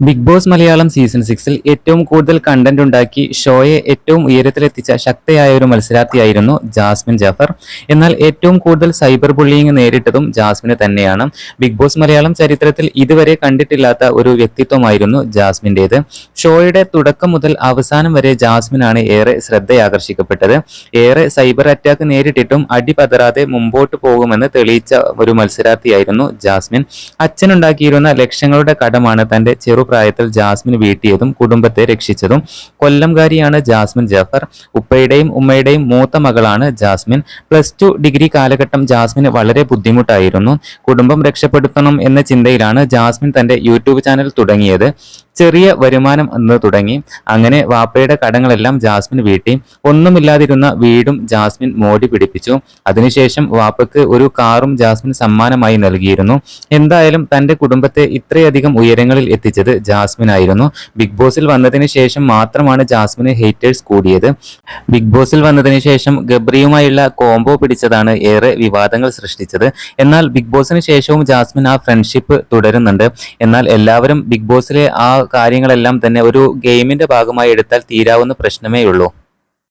Big boss Malayalam season 6-ൽ ഏറ്റവും കൂടുതൽ content ഉണ്ടാക്കി ഷോയെ ഏറ്റവും ഉയരത്തിലെത്തിച്ച ശക്തയായ ഒരു മത്സരാർത്ഥിയായിരുന്നു ജാസ്മിൻ ജാഫർ. എന്നാൽ ഏറ്റവും കൂടുതൽ സൈബർ ബുള്ളിയിങ് നേരിട്ടതും ജാസ്മിന് തന്നെയാണ്. ബിഗ് ബോസ് മലയാളം ചരിത്രത്തിൽ ഇതുവരെ കണ്ടിട്ടില്ലാത്ത ഒരു വ്യക്തിത്വമായിരുന്നു ജാസ്മിൻ്റേത്. ഷോയുടെ തുടക്കം മുതൽ അവസാനം വരെ ജാസ്മിനാണ് ഏറെ ശ്രദ്ധയാകർഷിക്കപ്പെട്ടത്. ഏറെ സൈബർ അറ്റാക്ക് നേരിട്ടിട്ടും അടിപതറാതെ മുമ്പോട്ട് പോകുമെന്ന് തെളിയിച്ച ഒരു മത്സരാർത്ഥിയായിരുന്നു ജാസ്മിൻ. അച്ഛനുണ്ടാക്കിയിരുന്ന ലക്ഷങ്ങളുടെ കടമാണ് തന്റെ പ്രായത്തിൽ ജാസ്മിൻ വീട്ടിയതും കുടുംബത്തെ രക്ഷിച്ചതും. കൊല്ലംകാരിയാണ് ജാസ്മിൻ ജാഫർ. ഉപ്പയുടെയും ഉമ്മയുടെയും മൂത്ത മകളാണ് ജാസ്മിൻ. +2 ഡിഗ്രി കാലഘട്ടം ജാസ്മിന് വളരെ ബുദ്ധിമുട്ടായിരുന്നു. കുടുംബം രക്ഷപ്പെടുത്തണം എന്ന ചിന്തയിലാണ് ജാസ്മിൻ തന്റെ യൂട്യൂബ് ചാനൽ തുടങ്ങിയത്. ചെറിയ വരുമാനം എന്ന് തുടങ്ങി. അങ്ങനെ വാപ്പയുടെ കടങ്ങളെല്ലാം ജാസ്മിൻ വീട്ടി. ഒന്നുമില്ലാതിരുന്ന വീടും ജാസ്മിൻ മോടി പിടിപ്പിച്ചു. അതിനുശേഷം വാപ്പയ്ക്ക് ഒരു കാറും ജാസ്മിൻ സമ്മാനമായി നൽകിയിരുന്നു. എന്തായാലും തന്റെ കുടുംബത്തെ ഇത്രയധികം ഉയരങ്ങളിൽ എത്തിച്ചത് ജാസ്മിൻ ആയിരുന്നു. ബിഗ് ബോസിൽ വന്നതിന് ശേഷം മാത്രമാണ് ജാസ്മിന് ഹേറ്റേഴ്സ് കൂടിയത്. ബിഗ് ബോസിൽ വന്നതിന് ശേഷം ഗബ്രിയുമായുള്ള കോംബോ പിടിച്ചതാണ് ഏറെ വിവാദങ്ങൾ സൃഷ്ടിച്ചത്. എന്നാൽ ബിഗ് ബോസിന് ശേഷവും ജാസ്മിൻ ആ ഫ്രണ്ട്ഷിപ്പ് തുടരുന്നുണ്ട്. എന്നാൽ എല്ലാവരും ബിഗ് ബോസിലെ ആ കാര്യങ്ങളെല്ലാം തന്നെ ഒരു ഗെയിമിന്റെ ഭാഗമായി എടുത്താൽ തീരാവുന്ന പ്രശ്നമേ ഉള്ളൂ.